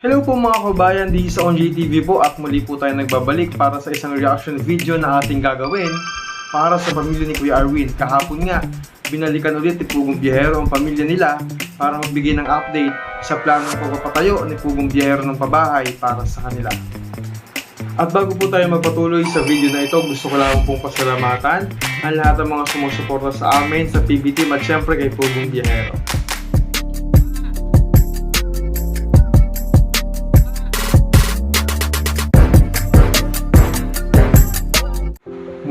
Hello po mga kabayan, this is Onjay TV po at muli po tayo nagbabalik para sa isang reaction video na ating gagawin para sa pamilya ni Kuya Arwin. Kahapon nga, binalikan ulit ni Pugong Biyahero ang pamilya nila para magbigay ng update sa planong pagpapatayo ni Pugong Biyahero ng pabahay para sa kanila. At bago po tayo magpatuloy sa video na ito, gusto ko lang pong pasalamatan ang lahat ng mga sumusuporta sa amin sa PB Team at syempre kay Pugong Biyahero.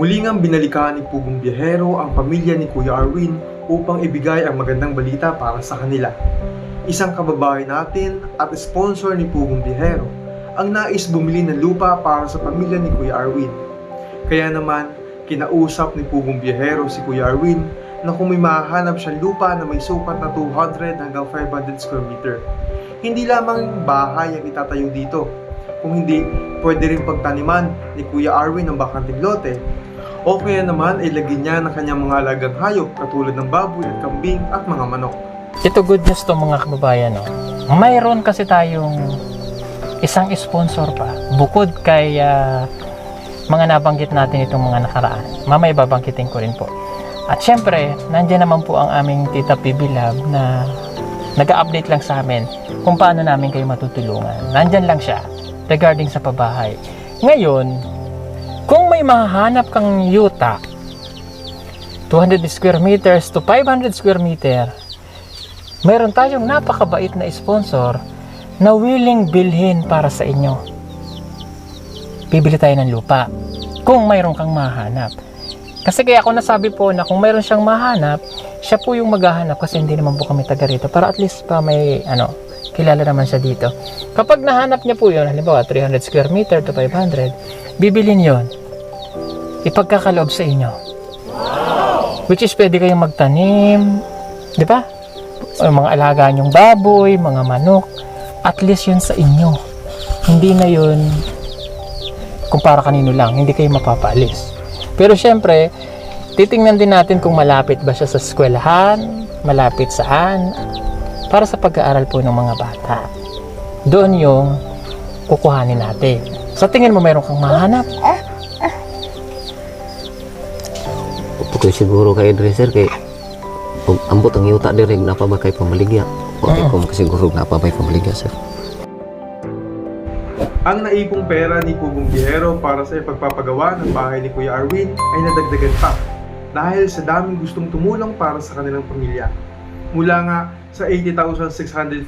Muli ngang binalikan ni Pugong Biyahero ang pamilya ni Kuya Arwin upang ibigay ang magandang balita para sa kanila. Isang kababae natin at sponsor ni Pugong Biyahero ang nais bumili ng lupa para sa pamilya ni Kuya Arwin. Kaya naman, kinausap ni Pugong Biyahero si Kuya Arwin na kung may mahanap siyang lupa na may sukat na 200 hanggang 500 square meter. Hindi lamang bahay ang itatayo dito, kung hindi pwede rin pagtaniman ni Kuya Arwin ng bakanting lote o kaya naman ay lagyan niya ng kanyang mga alagang hayop katulad ng baboy at kambing at mga manok. Ito good news to mga kababayan, no? Mayroon kasi tayong isang sponsor pa bukod kay mga nabanggit natin itong mga nakaraan. Mamaya babanggitin ko rin po. At syempre, nandiyan naman po ang aming Tita PB Lab na nag-update lang sa amin kung paano namin kayo matutulungan. Nandyan lang siya regarding sa pabahay. Ngayon, kung may mahanap kang yuta 200 square meters to 500 square meter, meron tayong napakabait na sponsor na willing bilhin para sa inyo. Bibili tayo ng lupa kung mayroon kang mahanap. Kasi kaya ako nasabi po na kung mayroon siyang mahanap, siya po yung maghahanap kasi hindi naman po kami taga rito, para at least pa may kilala naman siya dito. Kapag nahanap niya po yun, halimbawa 300 square meter to 500, bibilin yon, ipagkakaloob sa inyo. Which is pwede kayong magtanim, di ba? O mga alaga nyong baboy, mga manok, at least yun sa inyo. Hindi na yun kung para kanino lang, hindi kayo mapapaalis. Pero syempre, titingnan din natin kung malapit ba siya sa eskwelahan, malapit saan, para sa pag-aaral po ng mga bata. Doon yung kukuhanin natin. Sa tingin mo meron kang mahanap? Kung siguro kay dresser kay kung ambot ang yuta dire napa ba kay pamaligya. Okay, kung siguro napa may pamaligya sir. Ang naipong pera ni Pugong Biyahero para sa ipagpapagawa ng bahay ni Kuya Arwin ay nadagdagan pa dahil sa daming gustong tumulong para sa kanilang pamilya. Mula nga sa 80,647,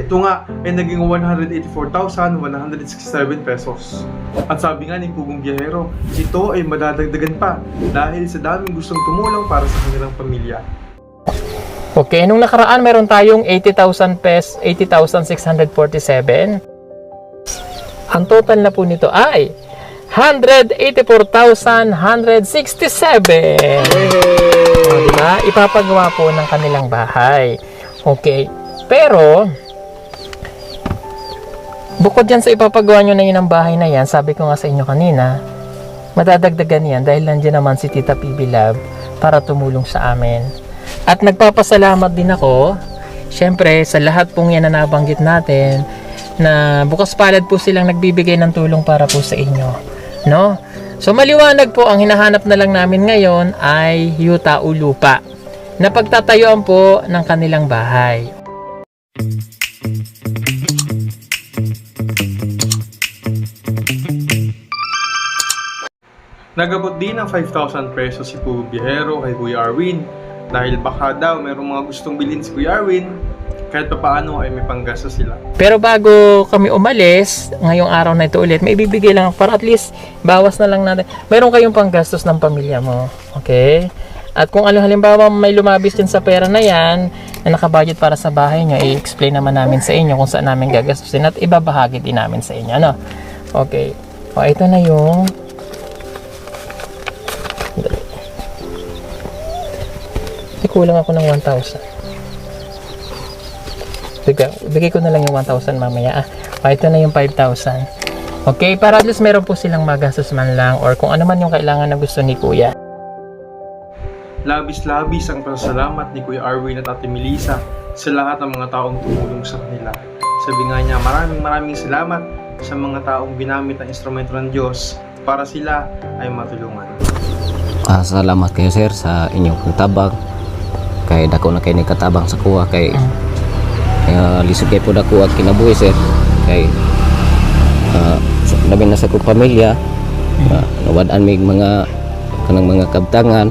ito nga ay naging 184,167 pesos. At sabi nga ni Pugong Biyahero, ito ay madadagdagan pa dahil sa daming gustong tumulong para sa kanilang pamilya. Okay, nung nakaraan meron tayong 80,000 pesos, 80,647. Ang total na po nito ay 184,167. Diba? Ipapagawa po ng kanilang bahay. Okay. Pero, bukod yan sa ipapagawa nyo na yun ang bahay na yan, sabi ko nga sa inyo kanina, madadagdagan yan dahil nandiyan naman si Tita PB Lab para tumulong sa amin. At nagpapasalamat din ako, syempre, sa lahat pong yan na nabanggit natin, na bukas palad po silang nagbibigay ng tulong para po sa inyo. No? So maliwanag po, ang hinahanap na lang namin ngayon ay yuta o lupa na pagtatayuan po ng kanilang bahay. Nagabot din ng 5,000 pesos si Pugong Biyahero kay Kuya Arwin dahil baka daw mayroong mga gustong bilhin si Kuya Arwin kahit paano ay may panggastos sila. Pero bago kami umalis, ngayong araw na ito ulit, may ibibigay lang para at least bawas na lang natin. Mayroon kayong panggastos ng pamilya mo. Okay? At kung halimbawa may lumabis din sa pera na yan, na nakabudget para sa bahay nyo, i-explain naman namin sa inyo kung saan namin gagastusin at ibabahagi din namin sa inyo. Ano? Okay. O, ito na yung kulang ako ng 1,000. Bigay ko na lang yung 1,000 mamaya. Ito na yung 5,000. Okay, para at least meron po silang magastos man lang or kung ano man yung kailangan na gusto ni Kuya. Labis-labis ang pasasalamat ni Kuya Arwin at Ate Melissa sa lahat ng mga taong tumulong sa kanila. Sabi nga niya, maraming salamat sa mga taong ginamit ang instrumento ng Diyos para sila ay matulungan. Salamat kayo sir sa inyong pagtabang. Kay dako na kayo katabang sa kuha kay lisod kayo po dako at kinabuhi sir. Kay labi na sa kong pamilya, nawadaan mig mga kanang mga kabtangan.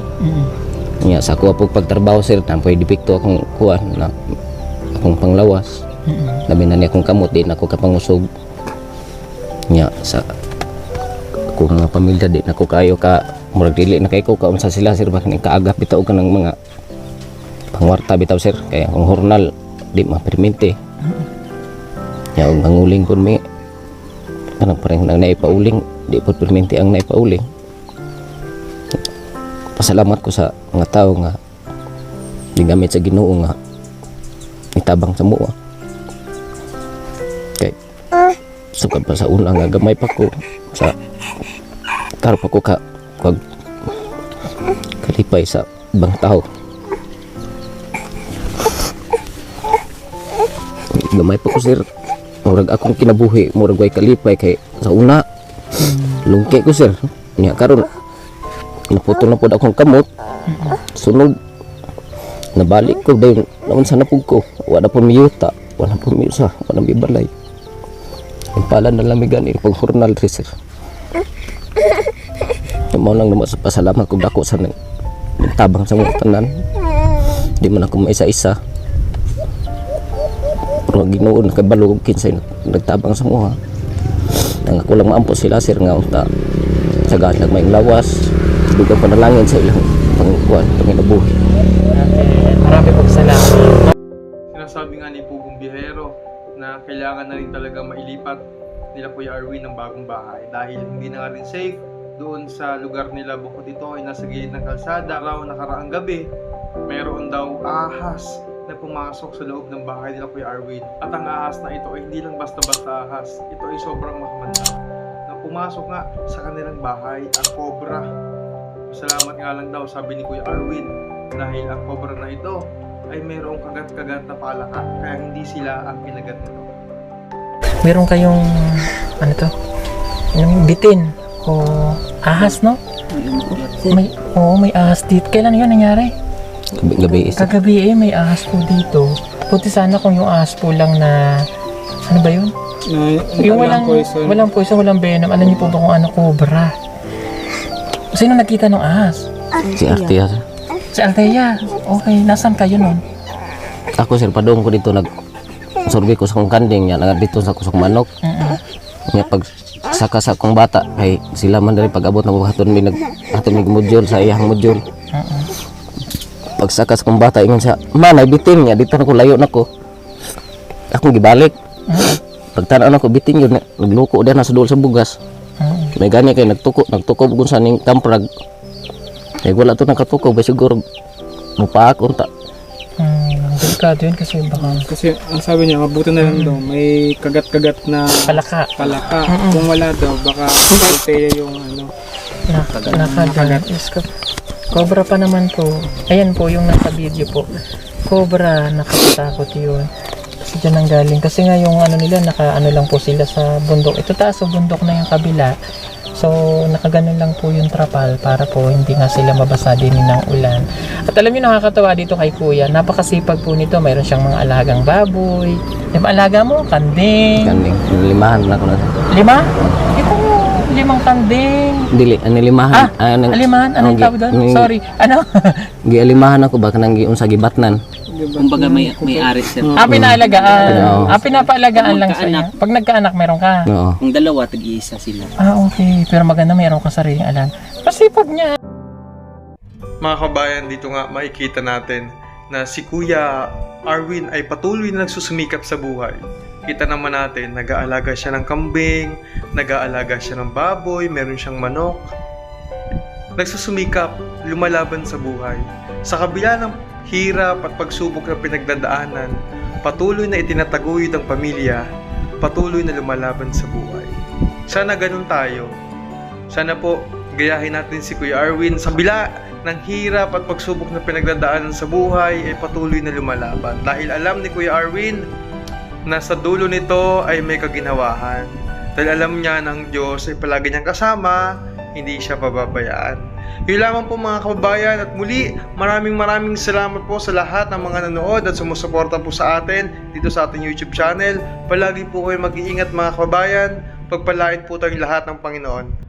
Nya sa kuha po pagtrabaho sir, nampoy dipikto akong kuha na akong panglawas. Labi na niya akong kamot, di na ako kapangusog. Nya sa akong mga pamilya, di na ako kayo ka murag dili na kayo kaon sa sila sir, bakit kaagap bitaw ka ng mga pangwarta bitaw sir, kaya ang hornal di mapermente. Nya ang nanguling kun mi kanang parang nang naipauling, di po permente ang naipauling. Pasalamat ko sa mga tao nga gigamit sa Ginoo nga itabang sa mua. Kay sukad pa sa una nga gamay pa ko sa tarap ako ka kalipay sa ibang tao. Gamay pa ko sir, murag akong kinabuhi, murag way kalipay kay sa una lungke ko sir. Nya karon naputol na po akong kamot. Sunod nabalik ko dayon naman sa napug ko, wala po miyuta, wala po miyusa, wala mibalay. Ang pala na lamigan pag hornal sir. Mo lang naman sa pasalamat ko dako sa nagtabang sa mga tanan. Di man ako maisa-isa, pero Ginoo nakabalo ko kinsay nagtabang sa mga. Nang ako lang maampo sila sir nga unta sagaan lang may lawas, dugang panalangin sa ilang pangkuan panginabuhi. Marami pong salamat. Sinasabi nga ni Pugong Biyahero na kailangan na rin talaga mailipat nila Kuya Arwin ng bagong bahay dahil hindi na nga rin safe doon sa lugar nila. Bukod ito ay nasa gilid ng kalsada. Nakaraang gabi, mayroon daw ahas na pumasok sa loob ng bahay nila Kuya Arwin. At ang ahas na ito ay hindi lang basta-basta ahas. Ito ay sobrang makamandag na pumasok nga sa kanilang bahay ang cobra. Salamat nga lang daw, sabi ni Kuya Arwin, dahil ang cobra na ito ay mayroong kagat-kagat na palaka, kaya hindi sila ang kinagat nito. Meron kayong ano to? Yung bitin o ahas, no? May ahas dito. Kailan yun nangyari? Gabi isa. Kagabi may ahas po dito. Buti sana kung yung ahas po lang na ano ba yun? Yung walang poison, walang venom. Alam niyo po ba kung ano, cobra? Sino nakita ng ahas? Si Artia sir. Si Althea. Okay, nasan kayo nun? Ako sir, padong ko dito survey ko sa kong kanding niya, dito sa kusong manok. Nya pag saka sa akong bata kay sila man diri pag abot na haton mi module sa iyang module. Pag saka sa akong bata ingon siya, "Ma, bitin niya dito na ko layo nako." Akong gibalik. Pagtanaw nako bitin yun, nagluko din na sa duol sa bugas. May gani kay nagtuko kung sa ning kamprag. Kay wala to nakatuko ba siguro mupaak unta. Delikado yun kasi baka Kasi ang sabi niya, mabuti na lang daw, may kagat-kagat na palaka. Kung wala daw, baka Althea yung ano. Nakagat. Cobra pa naman po. Ayan po yung nasa video po. Cobra, nakatakot yun. Kasi dyan ang galing. Kasi nga yung ano nila, naka-ano lang po sila sa bundok. Ito taas sa bundok na yung kabila. So, nakaganon lang po yung trapal para po hindi nga sila mabasa din ng ulan. At alam niyo, nakakatawa dito kay Kuya, napakasipag po nito. Mayroon siyang mga alagang baboy. Di ba alaga mo? Kanding. Kanding, limahan na ko na. 5? Ito, 5 kanding. Dili, limahan. Alimahan? Anong tawag doon? Sorry. Ano? Gialimahan ako baka nang giunsa gibatnan. Kumbaga may ari sir. Pinaalagaan. Oo. Pinapaalagaan lang sa iyo. Pag nagkaanak, meron ka. Oo. Kung dalawa, tag-iisa sila. Okay. Pero maganda, meron ka sariling alam. Pasipag niya. Mga kabayan, dito nga makikita natin na si Kuya Arwin ay patuloy na nagsusumikap sa buhay. Kita naman natin, nag-aalaga siya ng kambing, nag-aalaga siya ng baboy, meron siyang manok. Nagsusumikap, lumalaban sa buhay. Sa kabila ng hirap at pagsubok na pinagdadaanan, patuloy na itinataguyod ang pamilya, patuloy na lumalaban sa buhay. Sana ganun tayo. Sana po, gayahin natin si Kuya Arwin. Sa kabila ng hirap at pagsubok na pinagdadaanan sa buhay, ay patuloy na lumalaban. Dahil alam ni Kuya Arwin Nasa dulo nito ay may kaginhawahan. Dahil alam niya ng Diyos ay palagi niyang kasama, hindi siya pababayaan. Yun lamang po mga kababayan, at muli maraming salamat po sa lahat ng mga nanood at sumusuporta po sa atin dito sa ating YouTube channel. Palagi po kayo mag-iingat mga kababayan, pagpalain po tayong lahat ng Panginoon.